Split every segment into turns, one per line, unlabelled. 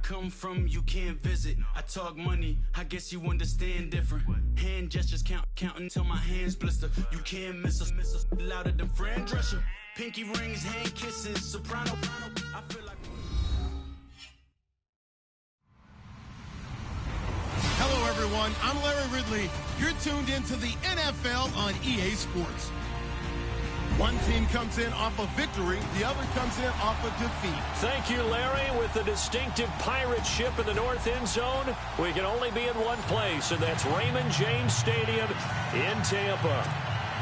come from, you can't visit. I talk money, I guess you understand different. Hand gestures counting till my hands blister. You can't miss us, louder than Fran Drescher. Pinky rings, hand kisses, soprano. I feel like...
Hello, everyone. I'm Larry Ridley. You're tuned into the NFL on EA Sports. One team comes in off a victory, the other comes in off a defeat.
Thank you, Larry. With the distinctive pirate ship in the north end zone, we can only be in one place, and that's Raymond James Stadium in Tampa.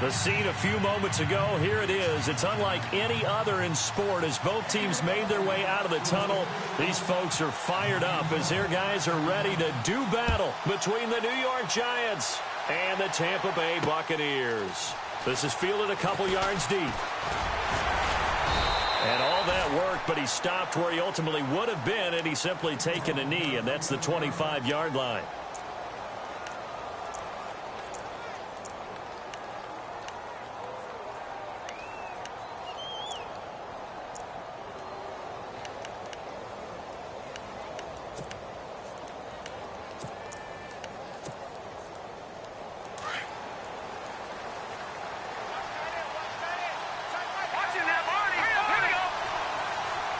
The scene a few moments ago, here it is. It's unlike any other in sport as both teams made their way out of the tunnel. These folks are fired up as their guys are ready to do battle between the New York Giants and the Tampa Bay Buccaneers. This is fielded a couple yards deep. And all that work, but he stopped where he ultimately would have been had he simply taken a knee, and that's the 25-yard line.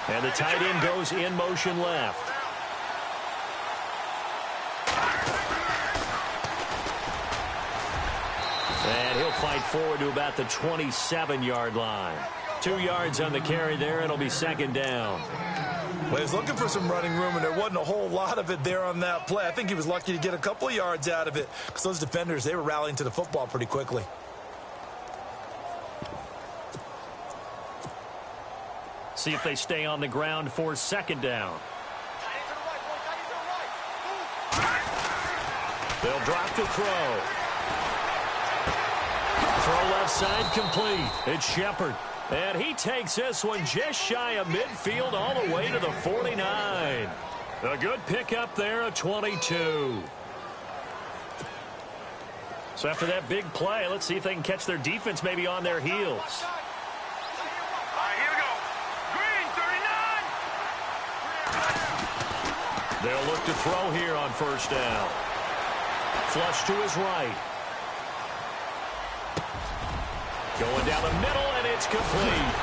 And the tight end goes in motion left. And he'll fight forward to about the 27-yard line. 2 yards on the carry there. It'll be second down.
Well, he was looking for some running room, and there wasn't a whole lot of it there on that play. I think he was lucky to get a couple of yards out of it because those defenders, they were rallying to the football pretty quickly.
See if they stay on the ground for second down. They'll drop to throw. Throw left side complete. It's Shepard. And he takes this one just shy of midfield all the way to the 49. A good pickup there, a 22. So after that big play, let's see if they can catch their defense maybe on their heels. They'll look to throw here on first down. Flush to his right. Going down the middle, and it's complete.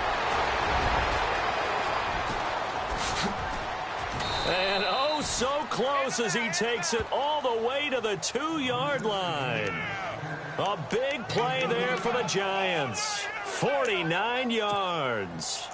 And oh, so close as he takes it all the way to the 2-yard line. A big play there for the Giants. 49 yards.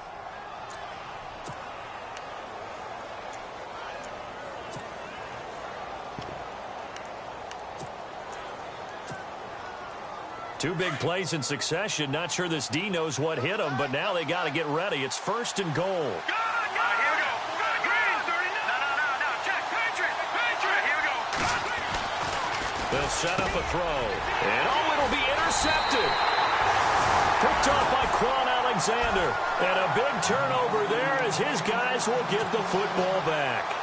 Two big plays in succession. Not sure this D knows what hit him, but now they got to get ready. It's first and goal. They'll set up a throw. And oh, it'll be intercepted. Picked off by Quan Alexander. And a big turnover there as his guys will get the football back.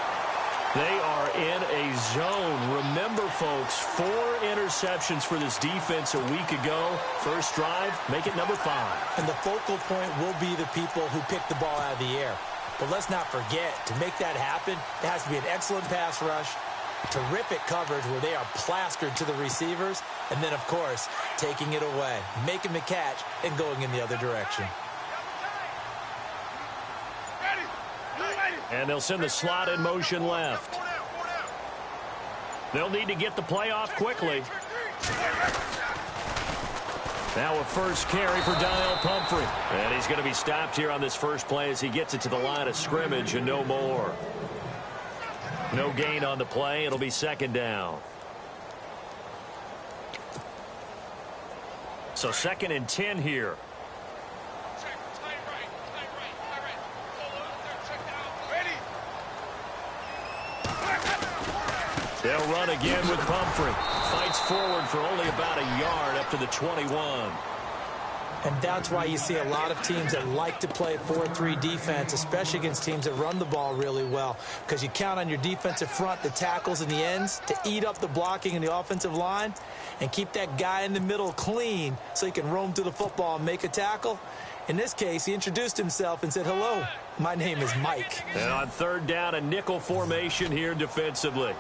They are in a zone. Remember, folks, 4 interceptions for this defense a week ago. First drive, make it number 5.
And the focal point will be the people who pick the ball out of the air. But let's not forget, to make that happen, it has to be an excellent pass rush, terrific coverage where they are plastered to the receivers, and then, of course, taking it away, making the catch, and going in the other direction.
And they'll send the slot in motion left. They'll need to get the play off quickly. Now a first carry for Daniel Pumphrey. And he's going to be stopped here on this first play as he gets it to the line of scrimmage and no more. No gain on the play. It'll be second down. So 2nd and 10 here. They'll run again with Pumphrey. Fights forward for only about a yard up to the 21.
And that's why you see a lot of teams that like to play 4-3 defense, especially against teams that run the ball really well, because you count on your defensive front, the tackles and the ends, to eat up the blocking in the offensive line and keep that guy in the middle clean so he can roam to the football and make a tackle. In this case, he introduced himself and said, "Hello, My name is Mike.
And on third down, a nickel formation here defensively.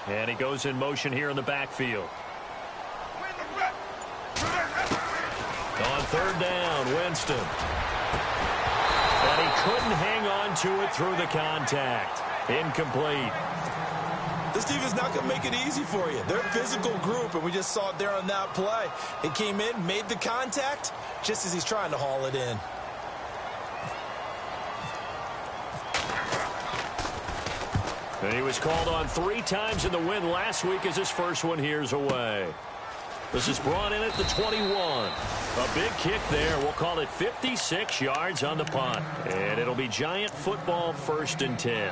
And he goes in motion here in the backfield. On third down, Winston. And he couldn't hang on to it through the contact. Incomplete.
This defense is not going to make it easy for you. They're a physical group, and we just saw it there on that play. He came in, made the contact, just as he's trying to haul it in.
And he was called on 3 times in the win last week as his first one here's away. This is brought in at the 21. A big kick there. We'll call it 56 yards on the punt. And it'll be Giant football 1st and 10.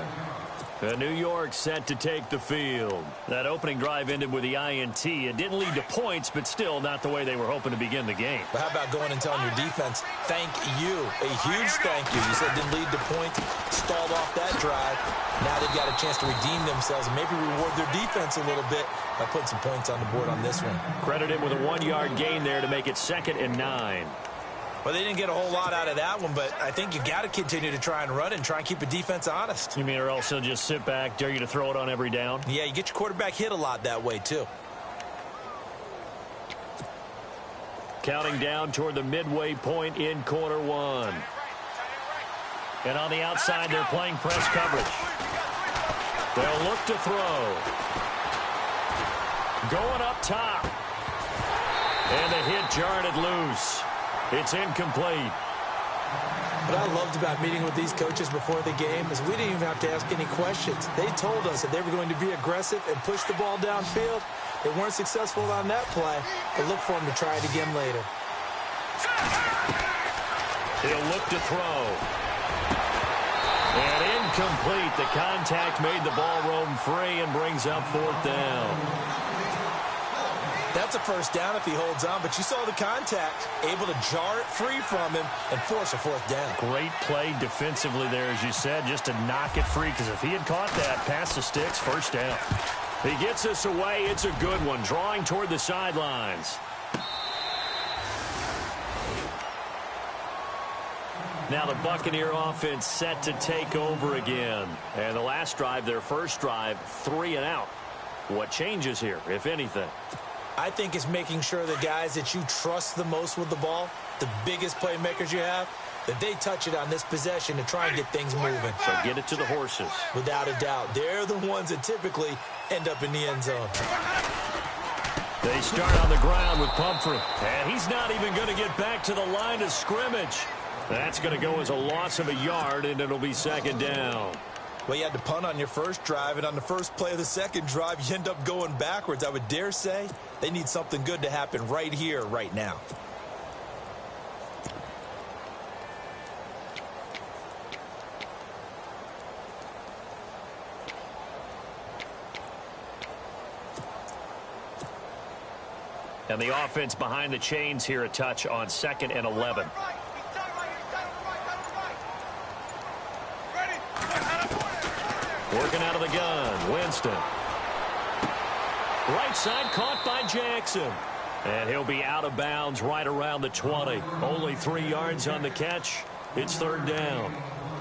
New York set to take the field. That opening drive ended with the INT. It didn't lead to points, but still not the way they were hoping to begin the game.
But how about going and telling your defense, thank you, a huge thank you. You said it didn't lead to points, stalled off that drive. Now they've got a chance to redeem themselves and maybe reward their defense a little bit by putting some points on the board on this one.
Credit him with a 1-yard gain there to make it 2nd and 9.
Well, they didn't get a whole lot out of that one, but I think you got to continue to try and run and try and keep a defense honest.
You mean or else they'll just sit back, dare you to throw it on every down?
Yeah, you get your quarterback hit a lot that way, too.
Counting down toward the midway point in quarter 1. And on the outside, they're playing press coverage. They'll look to throw. Going up top. And the hit jarred it loose. It's incomplete.
What I loved about meeting with these coaches before the game is we didn't even have to ask any questions. They told us that they were going to be aggressive and push the ball downfield. They weren't successful on that play, but look for them to try it again later.
He'll look to throw. And incomplete. The contact made the ball roam free and brings up 4th down.
That's a first down if he holds on, but you saw the contact, able to jar it free from him and force a 4th down.
Great play defensively there, as you said, just to knock it free, because if he had caught that, past the sticks, 1st down. He gets us away. It's a good one, drawing toward the sidelines. Now the Buccaneer offense set to take over again. And the last drive, their first drive, 3 and out. What changes here, if anything?
I think it's making sure the guys that you trust the most with the ball, the biggest playmakers you have, that they touch it on this possession to try and get things moving.
So get it to the horses.
Without a doubt. They're the ones that typically end up in the end zone.
They start on the ground with Pumphrey. And he's not even going to get back to the line of scrimmage. That's going to go as a loss of a yard, and it'll be 2nd down.
Well, you had to punt on your first drive, and on the first play of the second drive, you end up going backwards. I would dare say they need something good to happen right here, right now.
And the offense behind the chains here a touch on 2nd and 11. Working out of the gun, Winston. Right side caught by Jackson. And he'll be out of bounds right around the 20. Only 3 yards on the catch. It's 3rd down.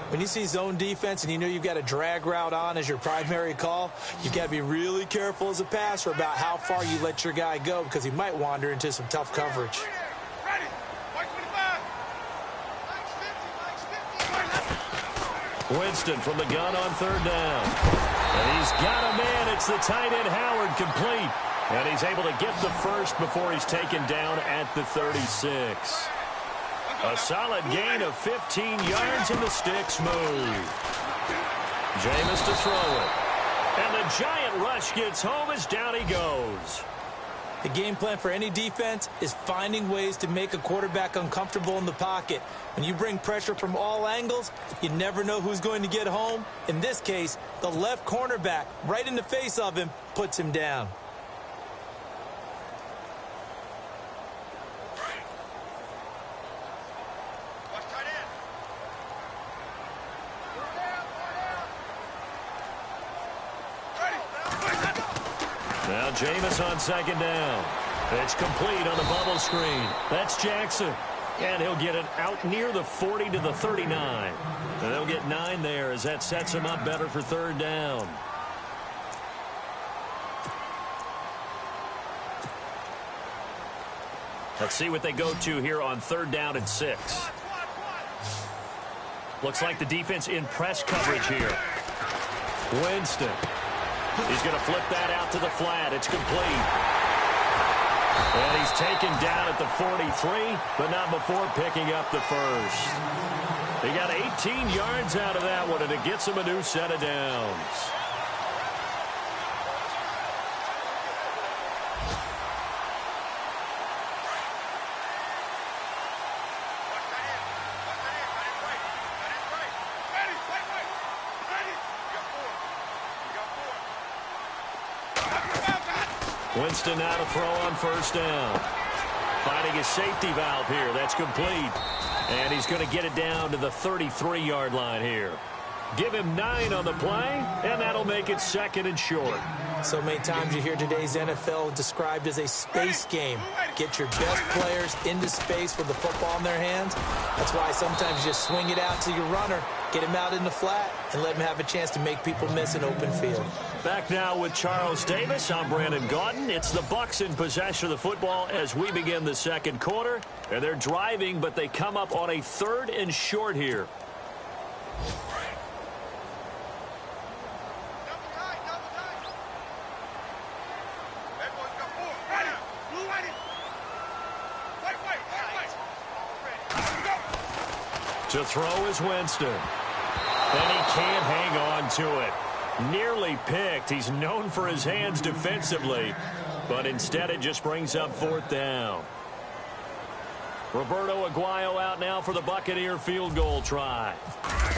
When you see zone defense and you know you've got a drag route on as your primary call, you've got to be really careful as a passer about how far you let your guy go, because he might wander into some tough coverage.
Winston from the gun on 3rd down. And he's got a man. It's the tight end Howard, complete. And he's able to get the first before he's taken down at the 36. A solid gain of 15 yards, and the sticks move. Jameis to throw it. And the giant rush gets home as down he goes.
The game plan for any defense is finding ways to make a quarterback uncomfortable in the pocket. When you bring pressure from all angles, you never know who's going to get home. In this case, the left cornerback, right in the face of him, puts him down.
Now Jameis on 2nd down. It's complete on the bubble screen. That's Jackson. And he'll get it out near the 40 to the 39. And they'll get 9 there as that sets him up better for third down. Let's see what they go to here on third down and 6. Looks like the defense in press coverage here. Winston. He's going to flip that out to the flat. It's complete. And he's taken down at the 43, but not before picking up the first. He got 18 yards out of that one, and it gets him a new set of downs. Winston now to throw on first down. Finding his safety valve here. That's complete. And he's going to get it down to the 33-yard line here. Give him 9 on the play, and that'll make it second and short.
So many times you hear today's NFL described as a space game. Get your best players into space with the football in their hands. That's why sometimes you just swing it out to your runner, get him out in the flat, and let him have a chance to make people miss an open field.
Back now with Charles Davis. I'm Brandon Gaudin. It's the Bucs in possession of the football as we begin the second quarter. And they're driving, but they come up on a third and short here. To throw is Winston. And he can't hang on to it. Nearly picked. He's known for his hands defensively, but instead it just brings up fourth down. Roberto Aguayo out now for the Buccaneer field goal try.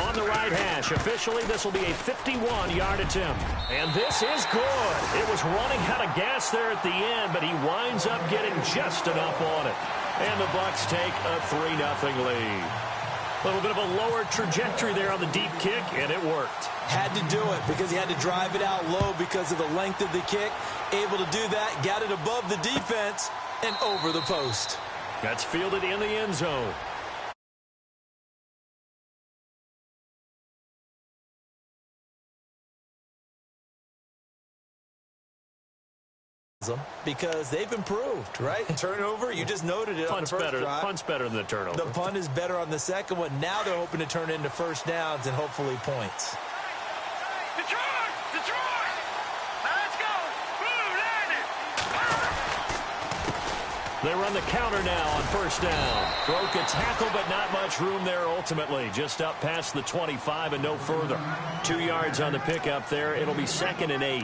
On the right hash, officially this will be a 51-yard attempt. And this is good. It was running out of gas there at the end, but he winds up getting just enough on it. And the Bucs take a 3-0 lead. A little bit of a lower trajectory there on the deep kick, and it worked.
Had to do it because he had to drive it out low because of the length of the kick. Able to do that, got it above the defense and over the post.
That's fielded in the end zone.
Because they've improved, right? Turnover, you just noted it on the first drive.
Punt's better than the turnover.
The punt is better on the second one. Now they're hoping to turn it into first downs and hopefully points.
Detroit! Detroit! Let's go!
They run the counter now on first down. Broke a tackle, but not much room there ultimately. Just up past the 25 and no further. 2 yards on the pickup there. It'll be 2nd and 8.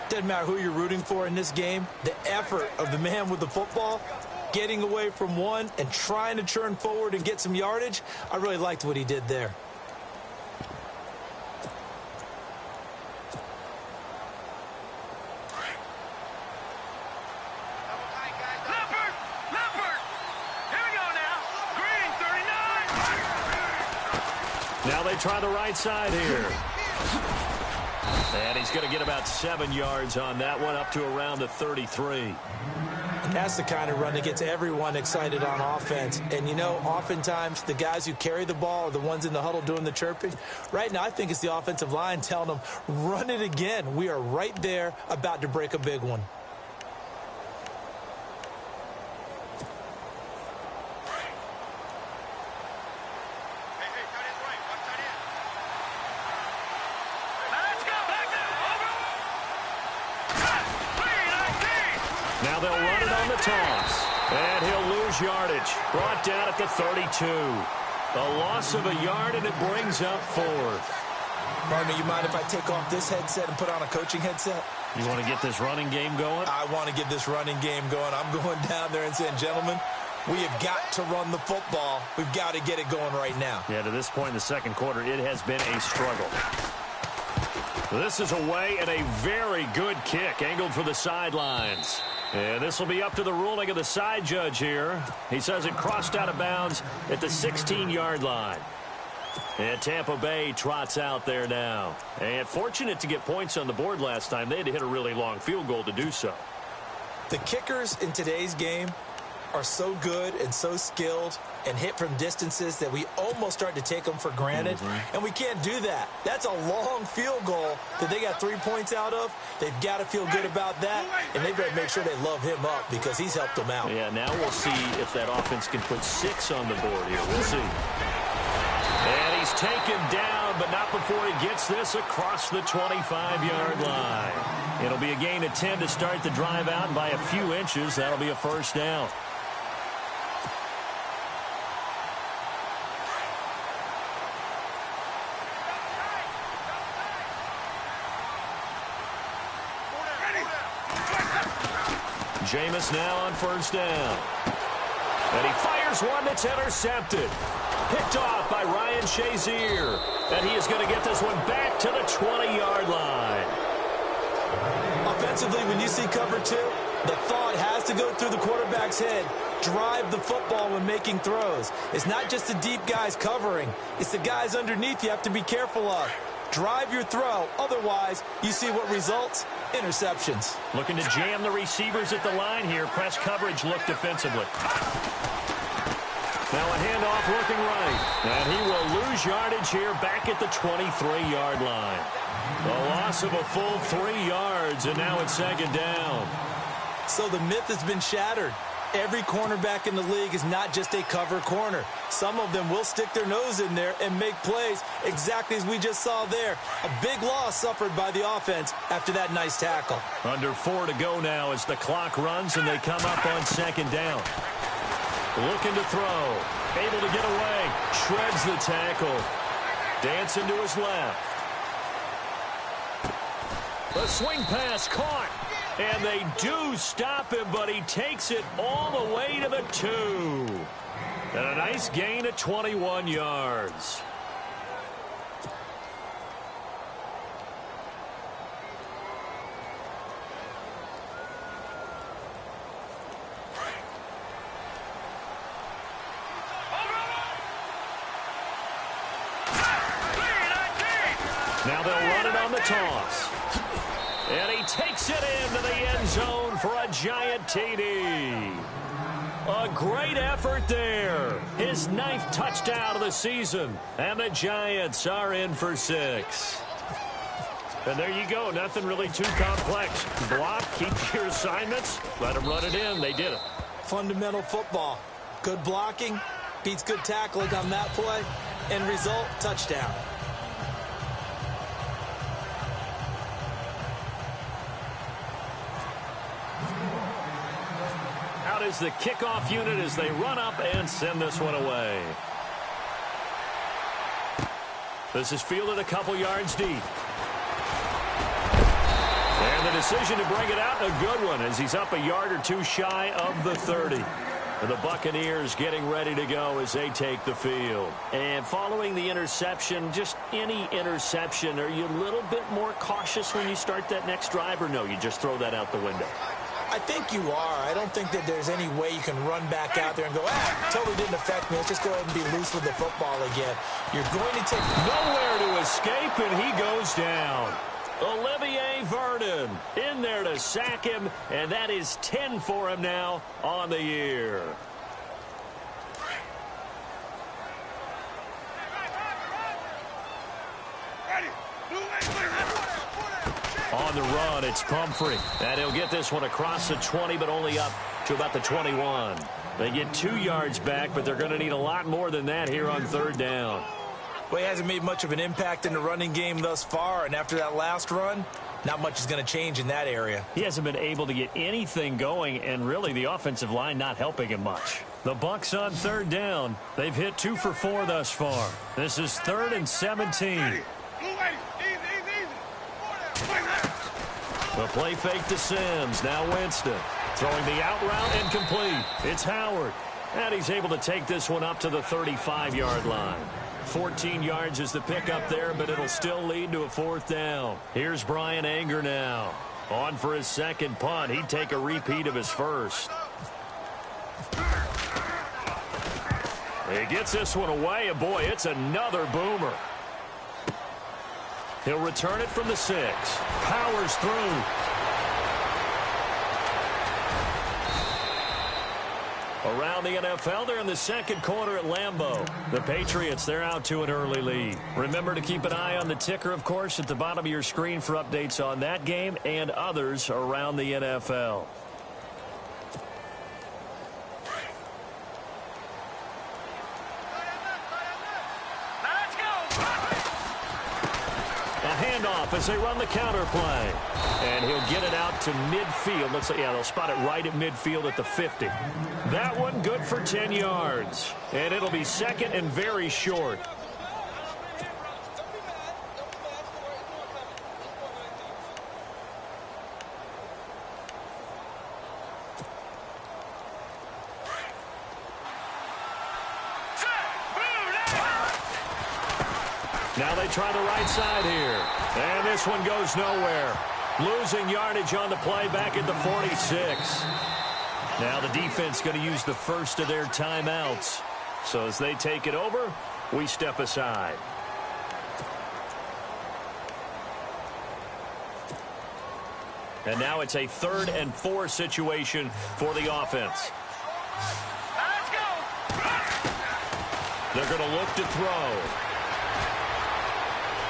Doesn't matter who you're rooting for in this game. The effort of the man with the football, getting away from one and trying to churn forward and get some yardage, I really liked what he did there.
Now they try the right side here. And he's going to get about 7 yards on that one, up to around the 33.
That's the kind of run that gets everyone excited on offense. And, you know, oftentimes the guys who carry the ball are the ones in the huddle doing the chirping. Right now, I think it's the offensive line telling them, run it again. We are right there about to break a big one.
Now they'll run it on the toss. And he'll lose yardage. Brought down at the 32. A loss of a yard, and it brings up 4th.
Pardon me, you mind if I take off this headset and put on a coaching headset?
You want to get this running game going?
I want to get this running game going. I'm going down there and saying, gentlemen, we have got to run the football. We've got to get it going right now.
Yeah, to this point in the second quarter, it has been a struggle. This is away and a very good kick, angled for the sidelines. And this will be up to the ruling of the side judge here. He says it crossed out of bounds at the 16-yard line. And Tampa Bay trots out there now. And fortunate to get points on the board last time. They had to hit a really long field goal to do so.
The kickers in today's game are so good and so skilled and hit from distances that we almost start to take them for granted. And we can't do that. That's a long field goal that they got 3 points out of. They've got to feel good about that, and they've got to make sure they love him up because he's helped them out.
Yeah, now we'll see if that offense can put 6 on the board here. We'll see. And he's taken down, but not before he gets this across the 25-yard line. It'll be a gain of 10 to start the drive out, and by a few inches, that'll be a first down. Jameis now on first down. And he fires one that's intercepted. Picked off by Ryan Shazier. And he is going to get this one back to the 20-yard line.
Offensively, when you see cover 2, the thought has to go through the quarterback's head. Drive the football when making throws. It's not just the deep guys covering. It's the guys underneath you have to be careful of. Drive your throw. Otherwise, you see what results? Interceptions.
Looking to jam the receivers at the line here. Press coverage look defensively. Now a handoff looking right. And he will lose yardage here back at the 23-yard line. The loss of a full 3 yards, and now it's second down.
So the myth has been shattered. Every cornerback in the league is not just a cover corner. Some of them will stick their nose in there and make plays exactly as we just saw there. A big loss suffered by the offense after that nice tackle.
Under 4 to go now as the clock runs and they come up on second down. Looking to throw. Able to get away. Shreds the tackle. Dancing to his left. The swing pass caught. And they do stop him, but he takes it all the way to the 2. And a nice gain of 21 yards. Now they'll run it on the toss. And he takes it into the end zone for a giant TD. A great effort there. His 9th touchdown of the season. And the Giants are in for 6. And there you go. Nothing really too complex. Block, keep your assignments, let them run it in. They did it.
Fundamental football. Good blocking beats good tackling on that play. End result, touchdown.
Is the kickoff unit as they run up and send this one away. This is fielded a couple yards deep. And the decision to bring it out, a good one, as he's up a yard or 2 shy of the 30. And the Buccaneers getting ready to go as they take the field. And following the interception, just any interception, are you a little bit more cautious when you start that next drive, or no, you just throw that out the window?
I think you are. I don't think that there's any way you can run back out there and go, totally didn't affect me. Let's just go ahead and be loose with the football again. You're going to take
nowhere to escape, and he goes down. Olivier Vernon in there to sack him, and that is 10 for him now on the year. On the run, it's Pumphrey. And he'll get this one across the 20, but only up to about the 21. They get 2 yards back, but they're going to need a lot more than that here on third down.
Well, he hasn't made much of an impact in the running game thus far, and after that last run, not much is going to change in that area.
He hasn't been able to get anything going, and really the offensive line not helping him much. The Bucs on third down. They've hit 2 for 4 thus far. This is 3rd and 17. The play fake to Sims. Now Winston throwing the out route and complete. It's Howard. And he's able to take this one up to the 35-yard line. 14 yards is the pickup there, but it'll still lead to a 4th down. Here's Brian Anger now. On for his second punt. He'd take a repeat of his first. He gets this one away, and boy, it's another boomer. He'll return it from the 6. Powers through. Around the NFL, they're in the second quarter at Lambeau. The Patriots, they're out to an early lead. Remember to keep an eye on the ticker, of course, at the bottom of your screen for updates on that game and others around the NFL. Handoff as they run the counter play. And he'll get it out to midfield. Let's say, yeah, they'll spot it right at midfield at the 50. That one good for 10 yards. And it'll be second and very short. Now they try the right side here. And this one goes nowhere. Losing yardage on the play back at the 46. Now the defense going to use the first of their timeouts. So as they take it over, we step aside. And now it's a 3rd and 4 situation for the offense.
Let's go.
They're going to look to throw.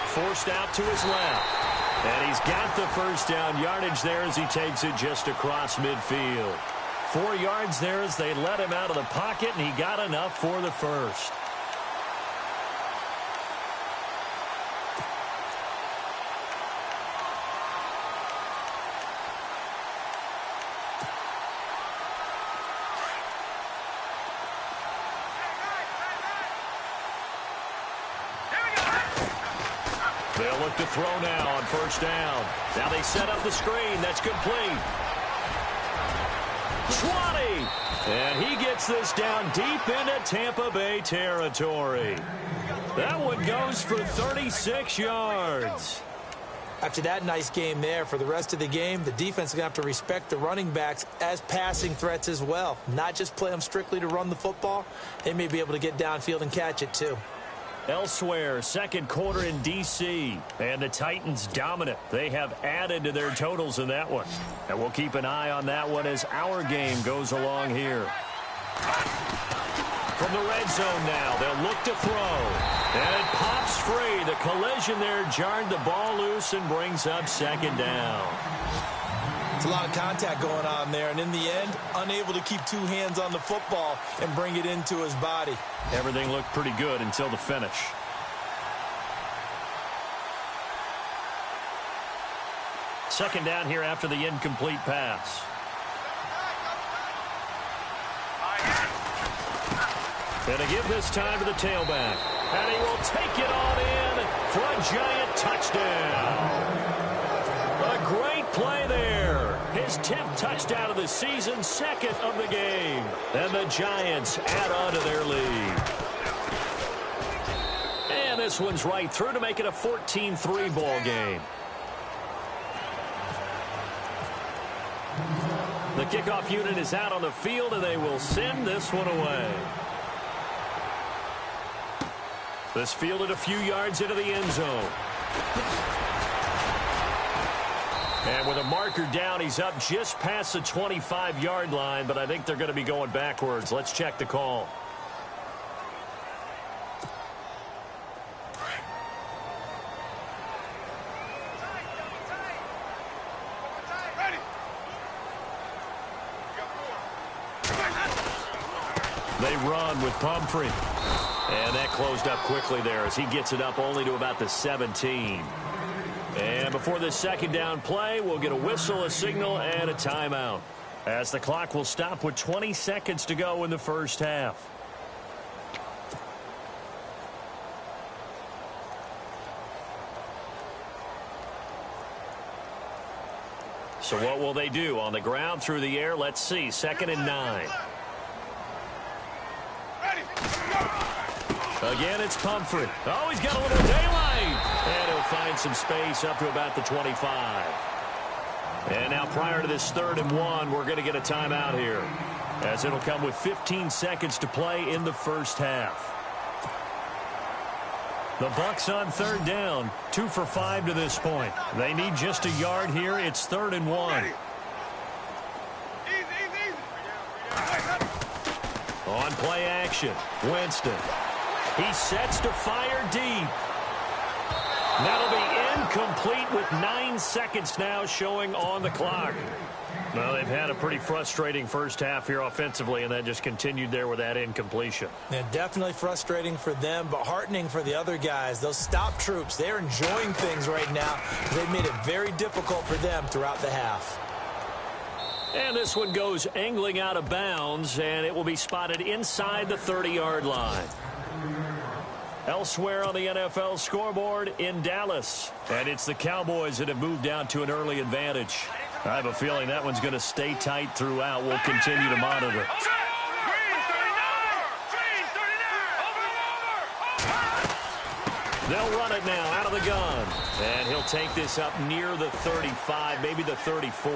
Forced out to his left. And he's got the first down yardage there as he takes it just across midfield. 4 yards there as they let him out of the pocket, and he got enough for the first. They'll look to throw now on first down. Now they set up the screen. That's complete. 20. And he gets this down deep into Tampa Bay territory. That one goes for 36 yards.
After that nice game there, for the rest of the game, the defense is going to have to respect the running backs as passing threats as well. Not just play them strictly to run the football. They may be able to get downfield and catch it too.
Elsewhere, second quarter in D.C. And the Titans dominant. They have added to their totals in that one. And we'll keep an eye on that one as our game goes along here. From the red zone now, they'll look to throw. And it pops free. The collision there jarred the ball loose and brings up second down.
It's a lot of contact going on there, and in the end, unable to keep 2 hands on the football and bring it into his body.
Everything looked pretty good until the finish. Second down here after the incomplete pass. And to give this time to the tailback. And he will take it on in for a giant touchdown. A great play there. His 10th touchdown of the season, second of the game. And the Giants add on to their lead. And this one's right through to make it a 14-3 ball game. The kickoff unit is out on the field, and they will send this one away. This fielded a few yards into the end zone. And with a marker down, he's up just past the 25-yard line, but I think they're going to be going backwards. Let's check the call. They run with Pumphrey. And that closed up quickly there as he gets it up only to about the 17. And before this second down play, we'll get a whistle, a signal, and a timeout, as the clock will stop with 20 seconds to go in the first half. So what will they do? On the ground, through the air? Let's see. 2nd and 9. Again, it's Pumphrey. Oh, he's got a little daylight. And he'll find some space up to about the 25. And now prior to this 3rd and 1, we're going to get a timeout here, as it'll come with 15 seconds to play in the first half. The Bucs on 3rd down, 2 for 5 to this point. They need just a yard here. It's 3rd and 1. On play action, Winston. He sets to fire deep. That'll be incomplete with 9 seconds now showing on the clock. Well, they've had a pretty frustrating first half here offensively, and that just continued there with that incompletion.
Yeah, definitely frustrating for them, but heartening for the other guys. Those stop troops, they're enjoying things right now. They've made it very difficult for them throughout the half.
And this one goes angling out of bounds, and it will be spotted inside the 30-yard line. Elsewhere on the NFL scoreboard in Dallas. And it's the Cowboys that have moved down to an early advantage. I have a feeling that one's going to stay tight throughout. We'll continue to monitor. They'll run it now out of the gun. And he'll take this up near the 35, maybe the 34.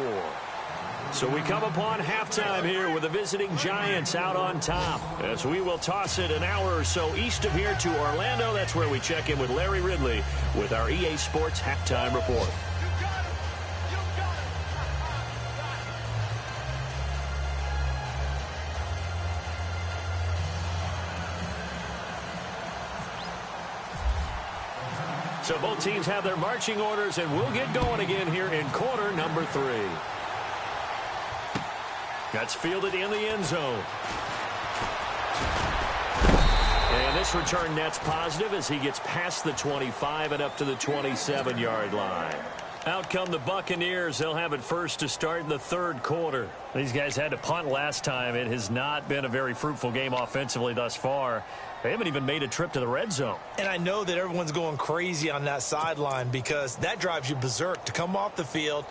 So we come upon halftime here with the visiting Giants out on top. As we will toss it an hour or so east of here to Orlando. That's where we check in with Larry Ridley with our EA Sports Halftime Report. So both teams have their marching orders, and we'll get going again here in quarter number 3. That's fielded in the end zone. And this return net's positive as he gets past the 25 and up to the 27-yard line. Out come the Buccaneers. They'll have it first to start in the third quarter. These guys had to punt last time. It has not been a very fruitful game offensively thus far. They haven't even made a trip to the red zone.
And I know that everyone's going crazy on that sideline because that drives you berserk to come off the field,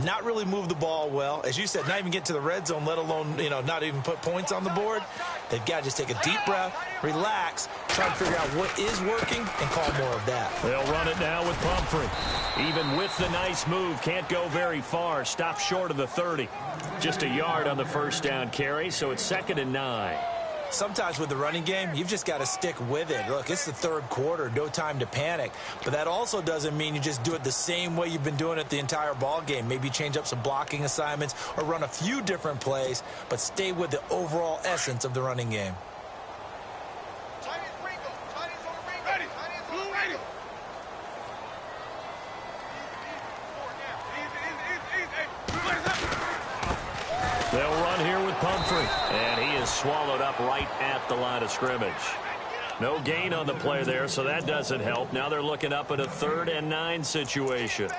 not really move the ball well. As you said, not even get to the red zone, let alone, not even put points on the board. They've got to just take a deep breath, relax, try to figure out what is working, and call more of that.
They'll run it now with Pumphrey. Even with the nice move, can't go very far. Stop short of the 30. Just a yard on the first down carry, so it's 2nd and 9.
Sometimes with the running game, you've just got to stick with it. Look, it's the third quarter, no time to panic. But that also doesn't mean you just do it the same way you've been doing it the entire ball game. Maybe change up some blocking assignments or run a few different plays, but stay with the overall essence of the running game.
They'll run here with Pumphrey, and he is swallowed up right at the line of scrimmage. No gain on the play there, so that doesn't help. Now they're looking up at a 3rd and 9 situation.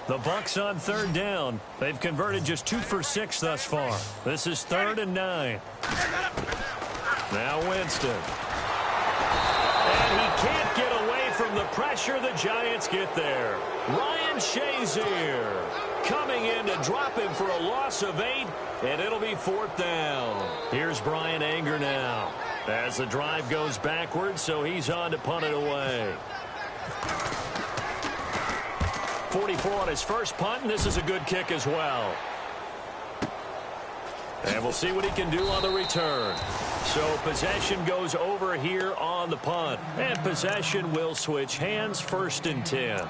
The Bucs on 3rd down. They've converted just 2 for 6 thus far. This is 3rd and 9. Now Winston. And he can't get away from the pressure. The Giants get there. Ryan Shazier coming in to drop him for a loss of 8, and it'll be 4th down. Here's Brian Anger now as the drive goes backwards, so he's on to punt it away. 44 on his first punt, and this is a good kick as well. And we'll see what he can do on the return. So possession goes over here on the punt. And possession will switch hands, 1st and 10.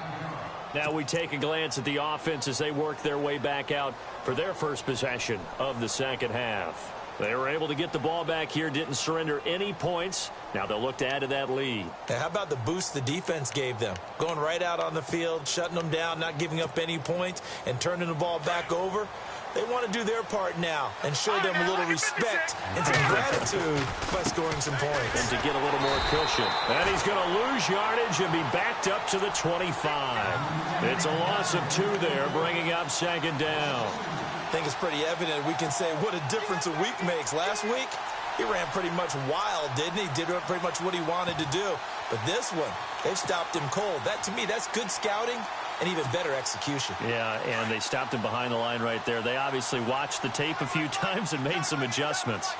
Now we take a glance at the offense as they work their way back out for their first possession of the second half. They were able to get the ball back here, didn't surrender any points. Now they'll look to add to that lead.
How about the boost the defense gave them? Going right out on the field, shutting them down, not giving up any points, and turning the ball back over. They want to do their part now and show them a little respect and some gratitude by scoring some points.
And to get a little more cushion. And he's going to lose yardage and be backed up to the 25. It's a loss of 2 there, bringing up 2nd down.
I think it's pretty evident. We can say what a difference a week makes. Last week, he ran pretty much wild, didn't he? Did pretty much what he wanted to do. But this one, they've stopped him cold. That, to me, that's good scouting and even better execution.
Yeah, and they stopped him behind the line right there. They obviously watched the tape a few times and made some adjustments.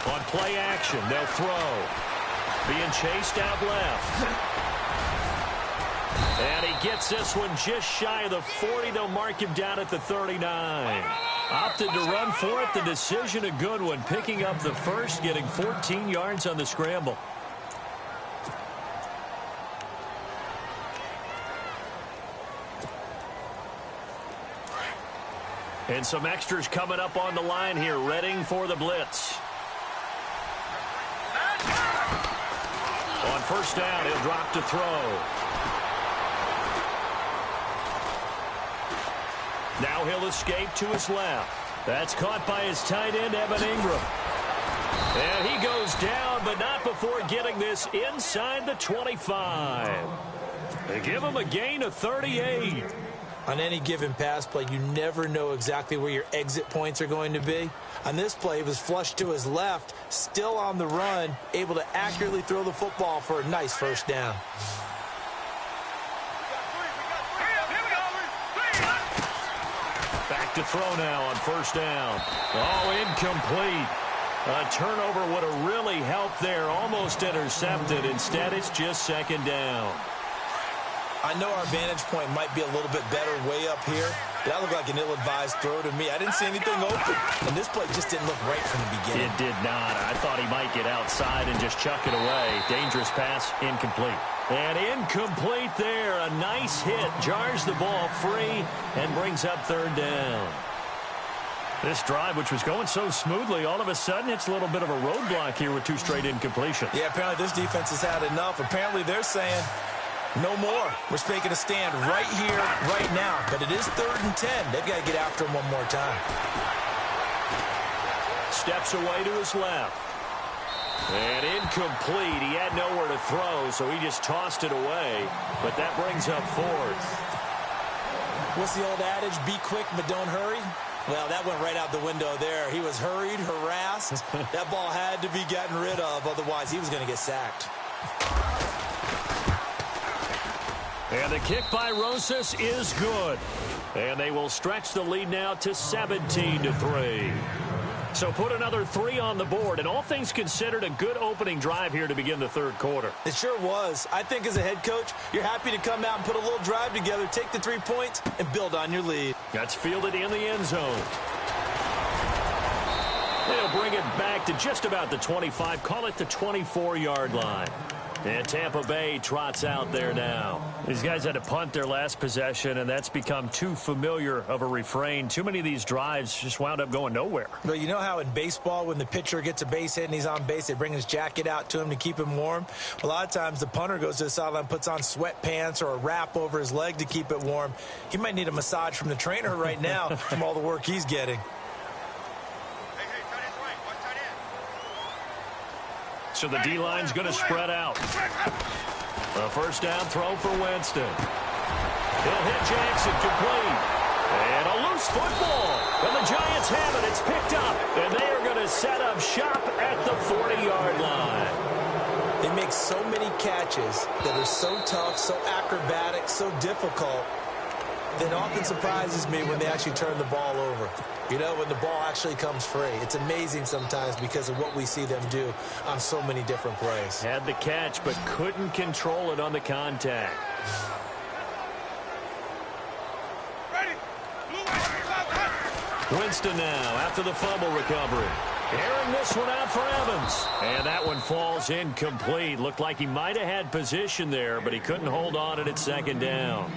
On play action, they'll throw. Being chased out left. And he gets this one just shy of the 40. They'll mark him down at the 39. Opted to run for it. The decision a good one. Picking up the first, getting 14 yards on the scramble. And some extras coming up on the line here, readying for the blitz. On first down, he'll drop to throw. Now he'll escape to his left. That's caught by his tight end, Evan Ingram. And he goes down, but not before getting this inside the 25. They give him a gain of 38.
On any given pass play, you never know exactly where your exit points are going to be. On this play, he was flushed to his left, still on the run, able to accurately throw the football for a nice first down.
Back to throw now on first down. Oh, incomplete. A turnover would have really helped there, almost intercepted. Instead, it's just second down.
I know our vantage point might be a little bit better way up here, but that looked like an ill-advised throw to me. I didn't see anything open, and this play just didn't look right from the beginning.
It did not. I thought he might get outside and just chuck it away. Dangerous pass, incomplete. And incomplete there. A nice hit. Jars the ball free and brings up third down. This drive, which was going so smoothly, all of a sudden it's a little bit of a roadblock here with two straight incompletions.
Yeah, apparently this defense has had enough. Apparently they're saying, no more. We're making a stand right here, right now. But it is 3rd and 10. They've got to get after him one more time.
Steps away to his left. And incomplete. He had nowhere to throw, so he just tossed it away. But that brings up 4th.
What's the old adage? Be quick, but don't hurry. Well, that went right out the window there. He was hurried, harassed. That ball had to be gotten rid of. Otherwise, he was going to get sacked.
And the kick by Rosas is good. And they will stretch the lead now to 17-3. So put another 3 on the board. And all things considered, a good opening drive here to begin the third quarter.
It sure was. I think as a head coach, you're happy to come out and put a little drive together, take the 3 points, and build on your lead.
That's fielded in the end zone. They'll bring it back to just about the 25, call it the 24-yard line. And Tampa Bay trots out there now. These guys had to punt their last possession, and that's become too familiar of a refrain. Too many of these drives just wound up going nowhere.
But you know how in baseball, when the pitcher gets a base hit and he's on base, they bring his jacket out to him to keep him warm? A lot of times the punter goes to the sideline, puts on sweatpants or a wrap over his leg to keep it warm. He might need a massage from the trainer right now from all the work he's getting.
So the D-line's going to spread out. A first down throw for Winston. He'll hit Jackson complete. And a loose football. And the Giants have it. It's picked up. And they are going to set up shop at the 40-yard line.
They make so many catches that are so tough, so acrobatic, so difficult, that often surprises me when they actually turn the ball over. You know, when the ball actually comes free. It's amazing sometimes because of what we see them do on so many different plays.
Had the catch, but couldn't control it on the contact. Winston now after the fumble recovery. Airing this one out for Evans. And that one falls incomplete. Looked like he might have had position there, but he couldn't hold on it at second down.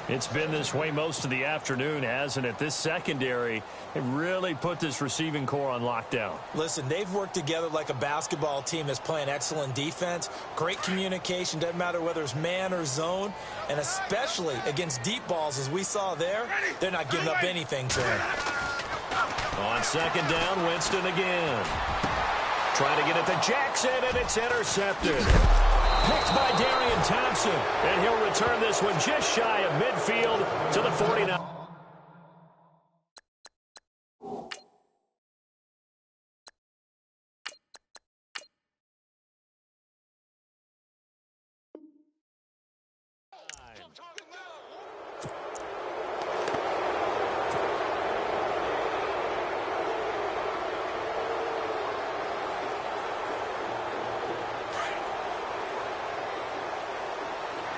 It's been this way most of the afternoon, hasn't it? This secondary, they really put this receiving core on lockdown.
Listen, they've worked together like a basketball team that's playing excellent defense. Great communication, doesn't matter whether it's man or zone. And especially against deep balls, as we saw there, they're not giving up anything to him.
On second down, Winston again. Trying to get it to Jackson, and it's intercepted. Picked by Darian Thompson, and he'll return this one just shy of midfield to the 49.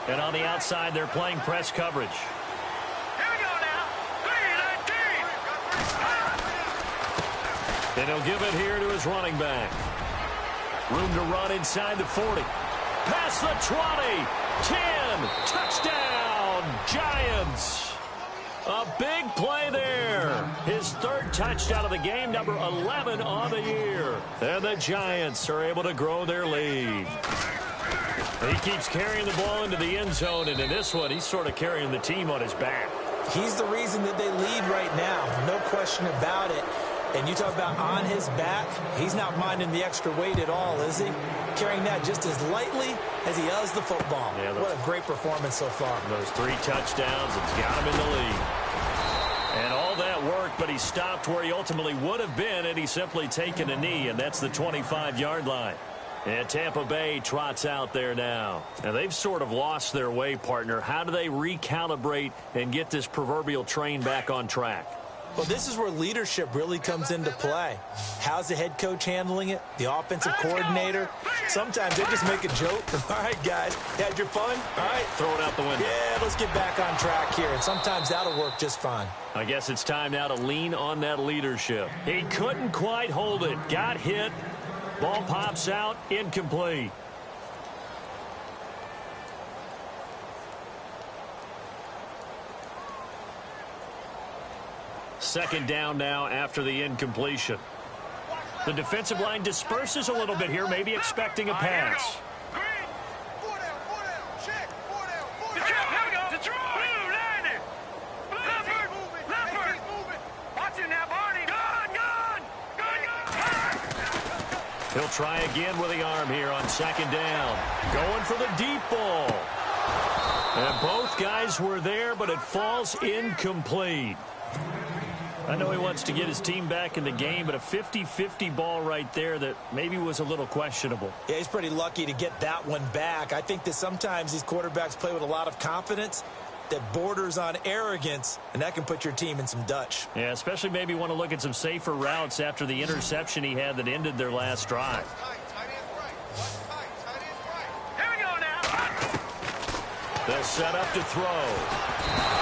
And on the outside, they're playing press coverage.
Here we go now. 3-19.
And he'll give it here to his running back. Room to run inside the 40. Past the 20. 10. Touchdown, Giants. A big play there. His third touchdown of the game, number 11 on the year. And the Giants are able to grow their lead. He keeps carrying the ball into the end zone, and in this one, he's sort of carrying the team on his back.
He's the reason that they lead right now. No question about it. And you talk about on his back, he's not minding the extra weight at all, is he? Carrying that just as lightly as he does the football. Yeah, what a great performance so far.
Those 3 touchdowns, it's got him in the lead. And all that work, but he stopped where he ultimately would have been, and he's simply taken a knee, and that's the 25-yard line. And Tampa Bay trots out there now. And they've sort of lost their way, partner. How do they recalibrate and get this proverbial train back on track?
Well, this is where leadership really comes into play. How's the head coach handling it? The offensive coordinator? Sometimes they just make a joke. All right, guys, had your fun? All right.
Throw it out the window.
Yeah, let's get back on track here. And sometimes that'll work just fine.
I guess it's time now to lean on that leadership. He couldn't quite hold it. Got hit. Ball pops out. Incomplete. Second down now after the incompletion. The defensive line disperses a little bit here, maybe expecting a pass. He'll try again with the arm here on second down. Going for the deep ball. And both guys were there, but it falls incomplete. I know he wants to get his team back in the game, but a 50-50 ball right there that maybe was a little questionable.
Yeah, he's pretty lucky to get that one back. I think that sometimes these quarterbacks play with a lot of confidence that borders on arrogance, and that can put your team in some Dutch.
Yeah, especially maybe want to look at some safer routes after the interception he had that ended their last drive.
Here we go now.
They'll set up to throw.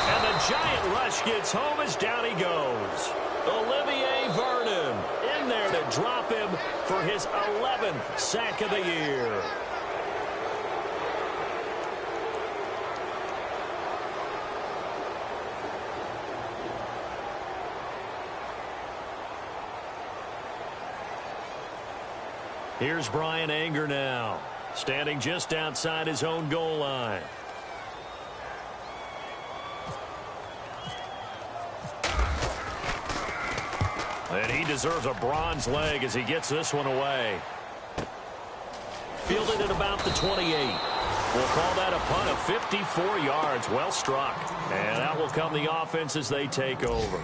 And the giant rush gets home as down he goes. Olivier Vernon in there to drop him for his 11th sack of the year. Here's Brian Anger now, standing just outside his own goal line. And he deserves a bronze leg as he gets this one away. Fielded at about the 28. We'll call that a punt of 54 yards. Well struck. And that will come the offense as they take over.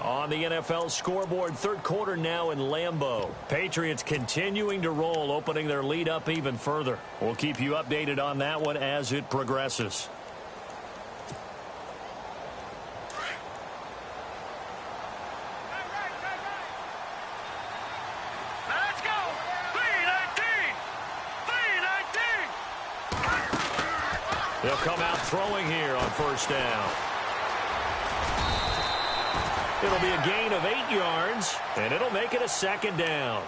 On the NFL scoreboard, third quarter now in Lambeau. Patriots continuing to roll, opening their lead up even further. We'll keep you updated on that one as it progresses.
Let's go. 3-19.
They'll come out throwing here on first down. It'll be a gain of 8 yards, and it'll make it a second down.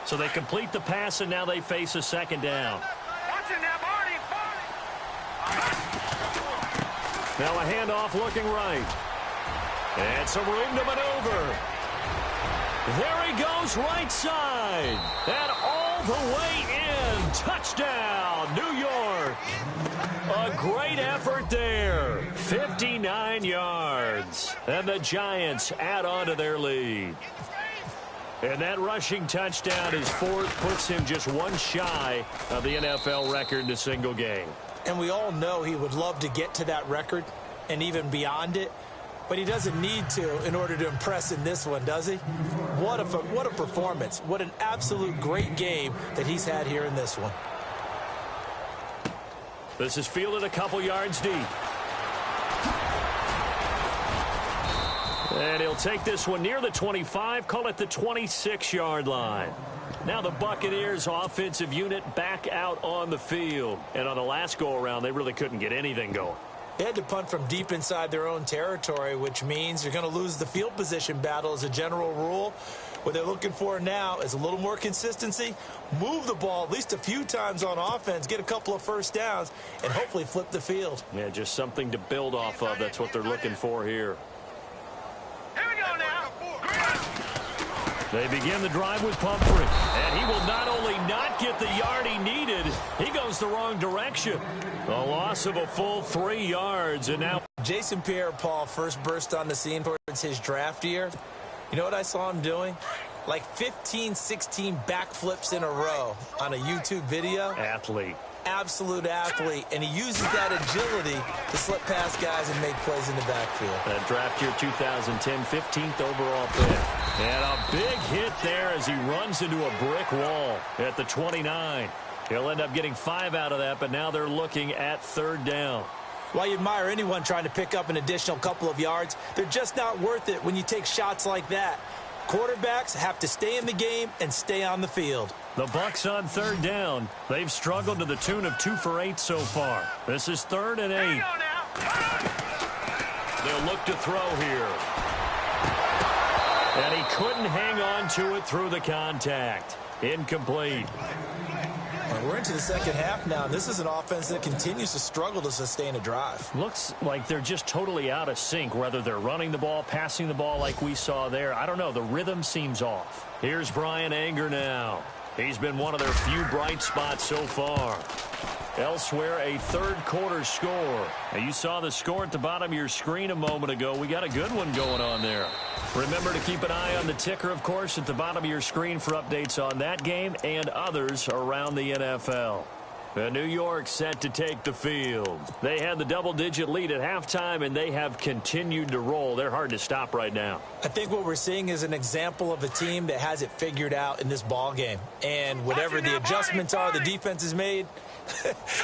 So they complete the pass, and now they face a second down.
Watch it now, Barney.
Now a handoff looking right. And some room to maneuver. There he goes right side. And all the way in. Touchdown, New York. A great effort there. 59 yards. And the Giants add on to their lead. And that rushing touchdown, his fourth, puts him just one shy of the NFL record in a single game.
And we all know he would love to get to that record and even beyond it. But he doesn't need to in order to impress in this one, does he? What a performance. What an absolute great game that he's had here in this one.
This is fielded a couple yards deep. And he'll take this one near the 25, call it the 26-yard line. Now the Buccaneers offensive unit back out on the field. And on the last go-around, they really couldn't get anything going.
They had to punt from deep inside their own territory, which means you're going to lose the field position battle as a general rule. What they're looking for now is a little more consistency, move the ball at least a few times on offense, get a couple of first downs, and hopefully flip the field.
Yeah, just something to build off of. That's what they're looking for here.
Here we go now.
They begin the drive with Pumphrey, and he will not only not get the yard he needed, he goes the wrong direction. A loss of a full 3 yards, and now
Jason Pierre-Paul first burst on the scene towards his draft year. You know what I saw him doing? Like 15, 16 backflips in a row on a YouTube video.
Athlete.
Absolute athlete, and he uses that agility to slip past guys and make plays in the backfield.
That draft year 2010, 15th overall pick. And a big hit there as he runs into a brick wall at the 29. He'll end up getting 5 out of that, but now they're looking at 3rd down.
While you admire anyone trying to pick up an additional couple of yards, they're just not worth it when you take shots like that. Quarterbacks have to stay in the game and stay on the field.
The Bucs on 3rd down. They've struggled to the tune of 2 for 8 so far. This is 3rd and 8.
Here we go now.
They'll look to throw here. And he couldn't hang on to it through the contact. Incomplete.
And we're into the second half now, and this is an offense that continues to struggle to sustain a drive.
Looks like they're just totally out of sync, whether they're running the ball, passing the ball like we saw there. I don't know. The rhythm seems off. Here's Brian Anger now. He's been one of their few bright spots so far. Elsewhere, a 3rd quarter score. Now, you saw the score at the bottom of your screen a moment ago. We got a good one going on there. Remember to keep an eye on the ticker, of course, at the bottom of your screen for updates on that game and others around the NFL. New York set to take the field. They had the double-digit lead at halftime, and they have continued to roll. They're hard to stop right now.
I think what we're seeing is an example of a team that has it figured out in this ball game. And whatever the adjustments are the defense has made,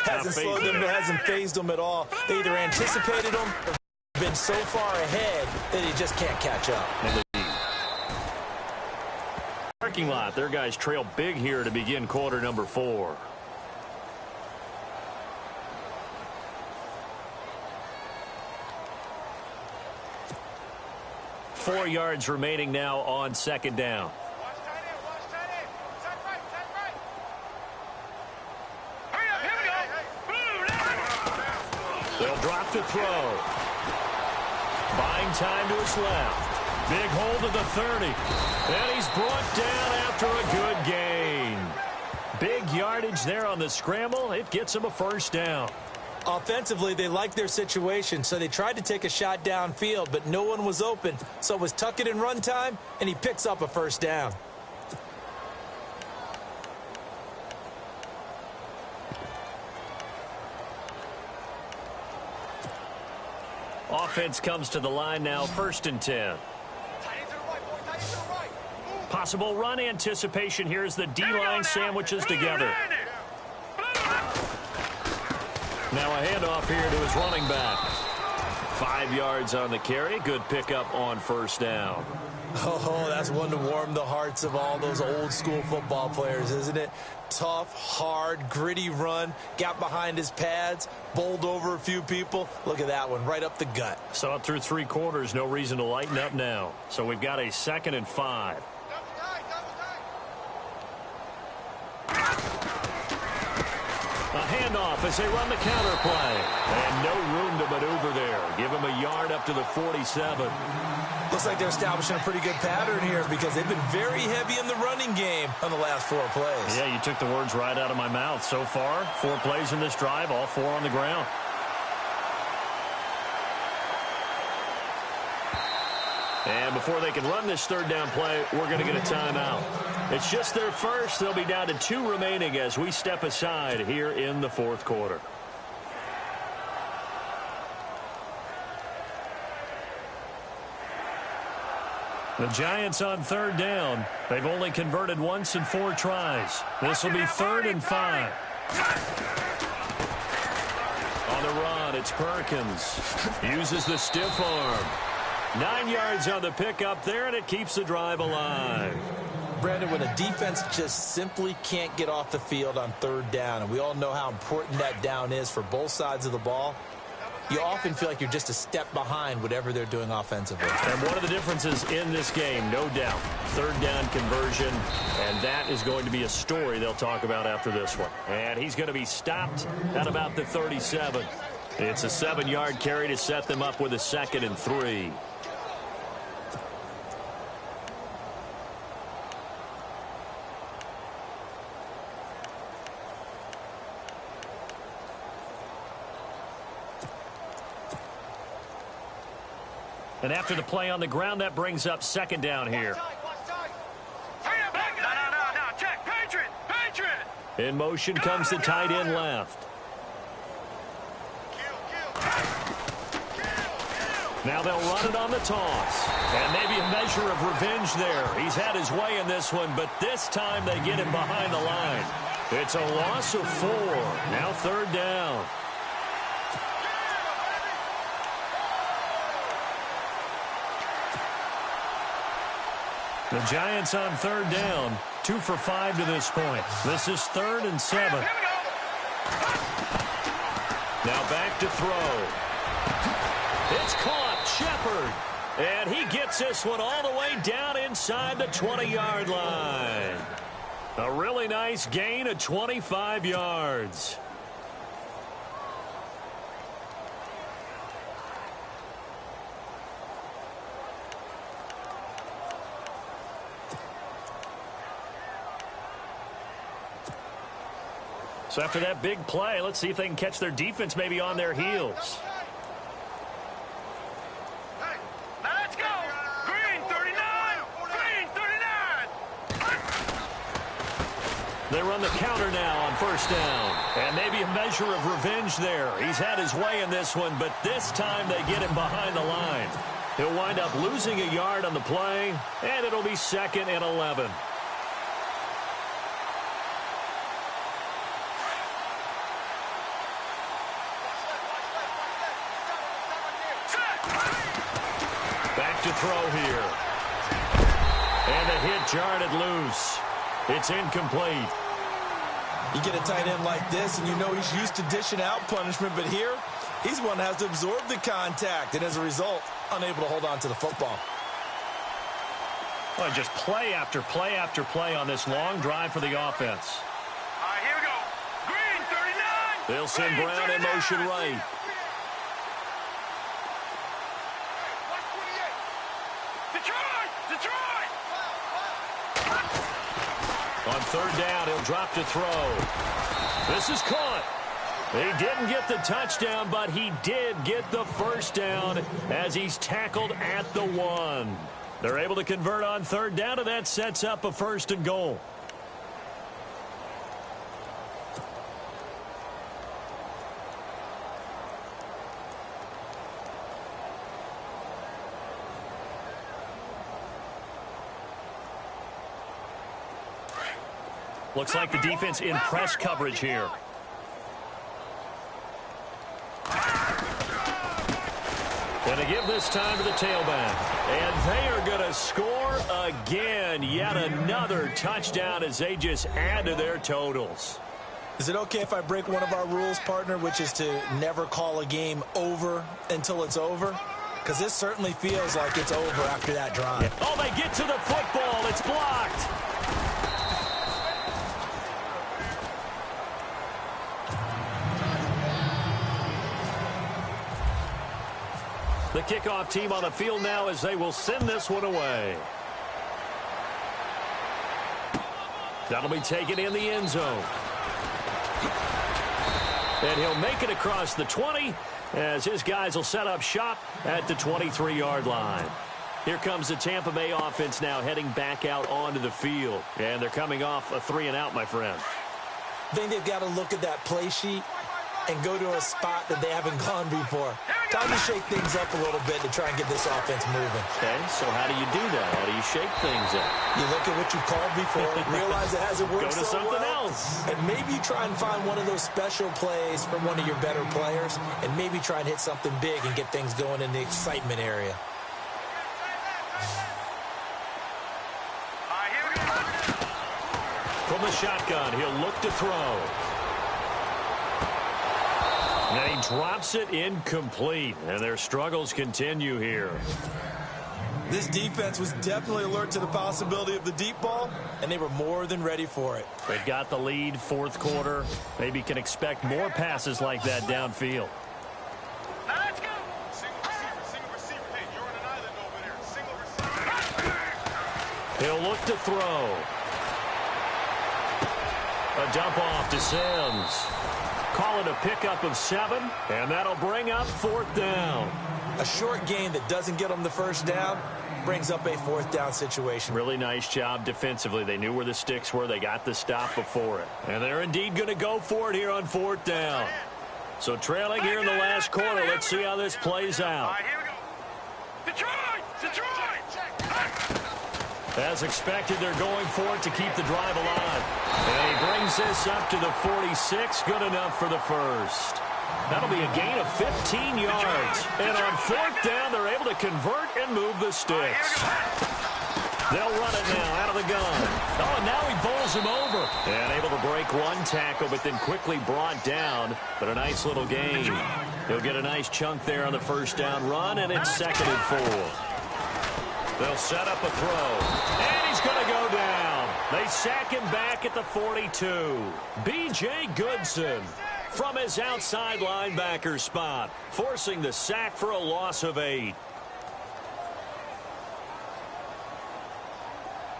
hasn't slowed them, hasn't phased them at all. They either anticipated them or been so far ahead that he just can't catch up.
Parking lot. Their guys trail big here to begin quarter number 4. Four yards remaining now on 2nd down. They'll drop the throw. Buying time to his left. Big hold of the 30. And he's brought down after a good gain. Big yardage there on the scramble. It gets him a 1st down.
Offensively, they liked their situation, so they tried to take a shot downfield, but no one was open. So it was tuck it and run time, and he picks up a 1st down.
Offense comes to the line now, 1st and 10. Possible run anticipation here as the D-line sandwiches together. Now a handoff here to his running back. 5 yards on the carry. Good pickup on 1st down.
Oh, that's one to warm the hearts of all those old school football players, isn't it? Tough, hard, gritty run. Got behind his pads, bowled over a few people. Look at that one, right up the gut.
Saw it through 3 quarters. No reason to lighten up now. So we've got a 2nd and 5. A handoff as they run the counter play. And no room to maneuver there. Give him a yard up to the 47.
Looks like they're establishing a pretty good pattern here because they've been very heavy in the running game on the last 4 plays.
Yeah, you took the words right out of my mouth. So far, 4 plays in this drive, all 4 on the ground. And before they can run this 3rd down play, we're going to get a timeout. It's just their first. They'll be down to 2 remaining as we step aside here in the 4th quarter. The Giants on 3rd down. They've only converted once in 4 tries. This will be 3rd and 5. On the run, it's Perkins. Uses the stiff arm. 9 yards on the pickup there, and it keeps the drive alive.
Brandon, when a defense just simply can't get off the field on 3rd down, and we all know how important that down is for both sides of the ball, you often feel like you're just a step behind whatever they're doing offensively.
And one of the differences in this game, no doubt, third down conversion, and that is going to be a story they'll talk about after this one. And he's going to be stopped at about the 37. It's a 7-yard carry to set them up with a 2nd and 3. And after the play on the ground, that brings up 2nd down here.
No, check. Patriot.
In motion comes the tight end left. Now they'll run it on the toss. And maybe a measure of revenge there. He's had his way in this one, but this time they get him behind the line. It's a loss of 4. Now 3rd down. The Giants on 3rd down, 2 for 5 to this point. This is 3rd and 7. Now back to throw. It's caught, Shepard. And he gets this one all the way down inside the 20-yard line. A really nice gain of 25 yards. So after that big play, let's see if they can catch their defense maybe on their heels.
Now let's go. Green 39. Green 39.
They run the counter now on 1st down. And maybe a measure of revenge there. He's had his way in this one, but this time they get him behind the line. He'll wind up losing a yard on the play, and it'll be 2nd and 11. Back to throw here. And the hit jarred it loose. It's incomplete.
You get a tight end like this, and you know he's used to dishing out punishment, but here, he's one that has to absorb the contact, and as a result, unable to hold on to the football.
Well, just play after play after play on this long drive for the offense.
All right, here we go. Green 39.
They'll send Brown in motion right.
Detroit.
On 3rd down, he'll drop to throw. This is caught. He didn't get the touchdown, but he did get the 1st down as he's tackled at the 1. They're able to convert on 3rd down, and that sets up a 1st and goal. Looks like the defense in press coverage here. Going to give this time to the tailback. And they are going to score again. Yet another touchdown as they just add to their totals.
Is it okay if I break one of our rules, partner, which is to never call a game over until it's over? Because this certainly feels like it's over after that drive.
Oh, they get to the football. It's blocked. The kickoff team on the field now as they will send this one away. That'll be taken in the end zone. And he'll make it across the 20 as his guys will set up shop at the 23-yard line. Here comes the Tampa Bay offense now heading back out onto the field. And they're coming off a 3-and-out, my friend.
I think they've got to look at that play sheet and go to a spot that they haven't gone before. Time to shake things up a little bit to try and get this offense moving.
Okay, so how do you do that? How do you shake things up?
You look at what you called before, realize it hasn't worked
Go to
so
something
well,
else.
and maybe try and find one of those special plays from one of your better players, and maybe try and hit something big and get things going in the excitement area. From
the shotgun, he'll look to throw. And he drops it incomplete, and their struggles continue here.
This defense was definitely alert to the possibility of the deep ball, and they were more than ready for it.
They've got the lead, fourth quarter. Maybe can expect more passes like that downfield.
Now let's go.
Single receiver. Hey, you're on an island over there. Single receiver.
He'll look to throw. A dump off to Sims. Call it a pickup of 7, and that'll bring up 4th down.
A short gain that doesn't get them the first down brings up a 4th down situation.
Really nice job defensively. They knew where the sticks were. They got the stop before it. And they're indeed going to go for it here on 4th down. So trailing here in the last quarter. Let's see how this plays
All
out.
right, here we go. Detroit!
As expected, they're going for it to keep the drive alive. And he brings this up to the 46. Good enough for the first. That'll be a gain of 15 yards. And on 4th down, they're able to convert and move the sticks. They'll run it now out of the gun. Oh, and now he bowls him over. And able to break one tackle, but then quickly brought down. But a nice little gain. He'll get a nice chunk there on the first down run, and it's 2nd and 4. They'll set up a throw. And he's going to go down. They sack him back at the 42. B.J. Goodson from his outside linebacker spot, forcing the sack for a loss of 8.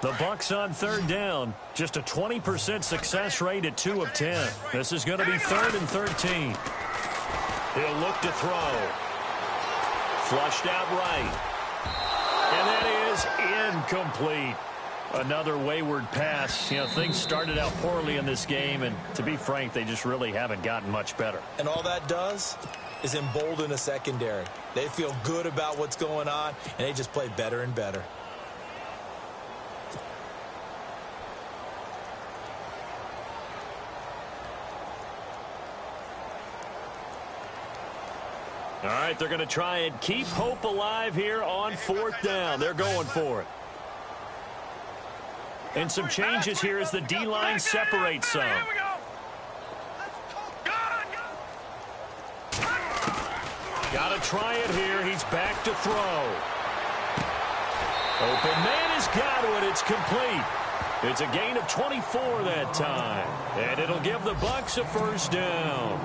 The Bucs on 3rd down. Just a 20% success rate at 2 of 10. This is going to be 3rd and 13. He'll look to throw. Flushed out right. And that is incomplete. Another wayward pass. You know, things started out poorly in this game, and to be frank, they just really haven't gotten much better.
And all that does is embolden a secondary. They feel good about what's going on, and they just play better and better.
All right, they're going to try and keep hope alive here on 4th down. They're going for it. And some changes here as the D-line separates some.
Here we go.
Got to try it here. He's back to throw. Open man is Godwin. It's complete. It's a gain of 24 that time. And it'll give the Bucs a first down.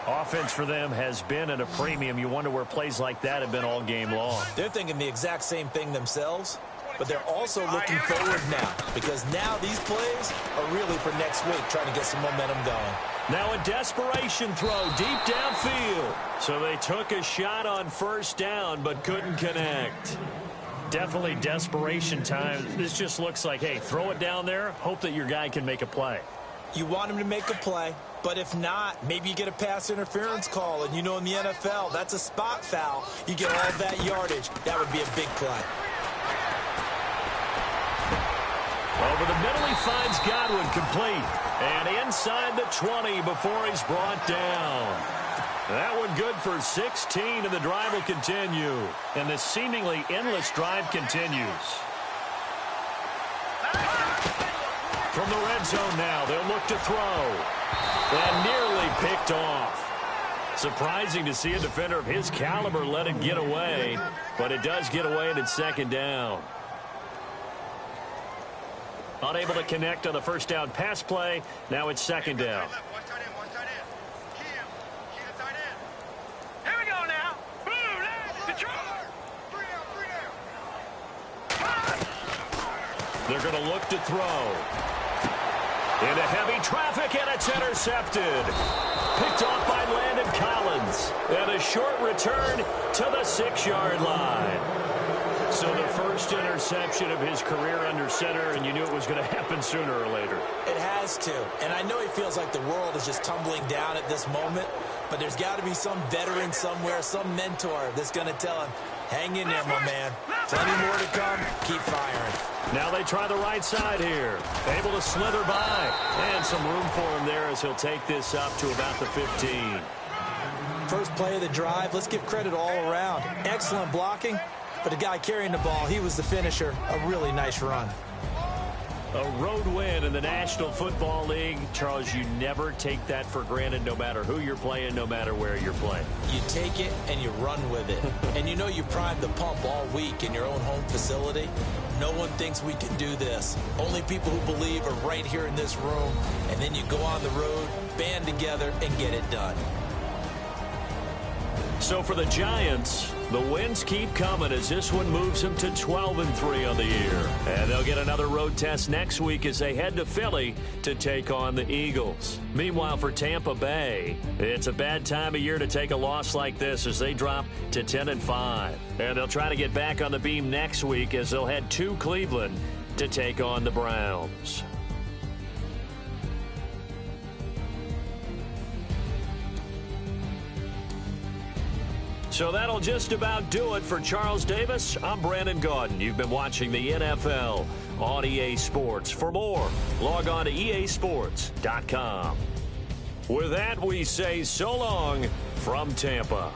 Offense for them has been at a premium. You wonder where plays like that have been all game long.
They're thinking the exact same thing themselves, but they're also looking forward now, because now these plays are really for next week, trying to get some momentum going.
Now a desperation throw deep downfield. So they took a shot on first down but couldn't connect. Definitely desperation time. This just looks like, hey, throw it down there, hope that your guy can make a play.
You want him to make a play, but if not, maybe you get a pass interference call, and you know in the NFL, that's a spot foul. You get all that yardage. That would be a big play.
Over the middle, he finds Godwin complete. And inside the 20 before he's brought down. That one good for 16, and the drive will continue. And the seemingly endless drive continues. From the red zone now, they'll look to throw. And nearly picked off. Surprising to see a defender of his caliber let it get away. But it does get away, and it's 2nd down. Unable to connect on the first down pass play. Now it's 2nd down.
Here we go now. Detroit.
They're going to look to throw. Into heavy traffic, and it's intercepted. Picked off by Landon Collins. And a short return to the 6-yard line. So the first interception of his career under center, and you knew it was going to happen sooner or later.
It has to. And I know he feels like the world is just tumbling down at this moment, but there's got to be some veteran somewhere, some mentor that's going to tell him, hang in there, my man. Plenty more to come. Keep firing.
Now they try the right side here. Able to slither by. And some room for him there as he'll take this up to about the 15.
First play of the drive. Let's give credit all around. Excellent blocking. But the guy carrying the ball, he was the finisher. A really nice run.
A road win in the National Football League. Charles, you never take that for granted no matter who you're playing, no matter where you're playing.
You take it and you run with it. And you know you primed the pump all week in your own home facility. No one thinks we can do this. Only people who believe are right here in this room. And then you go on the road, band together, and get it done.
So for the Giants, the wins keep coming as this one moves them to 12-3 on the year. And they'll get another road test next week as they head to Philly to take on the Eagles. Meanwhile, for Tampa Bay, it's a bad time of year to take a loss like this as they drop to 10-5. And they'll try to get back on the beam next week as they'll head to Cleveland to take on the Browns. So that'll just about do it for Charles Davis. I'm Brandon Gaudin. You've been watching the NFL on EA Sports. For more, log on to easports.com. With that, we say so long from Tampa.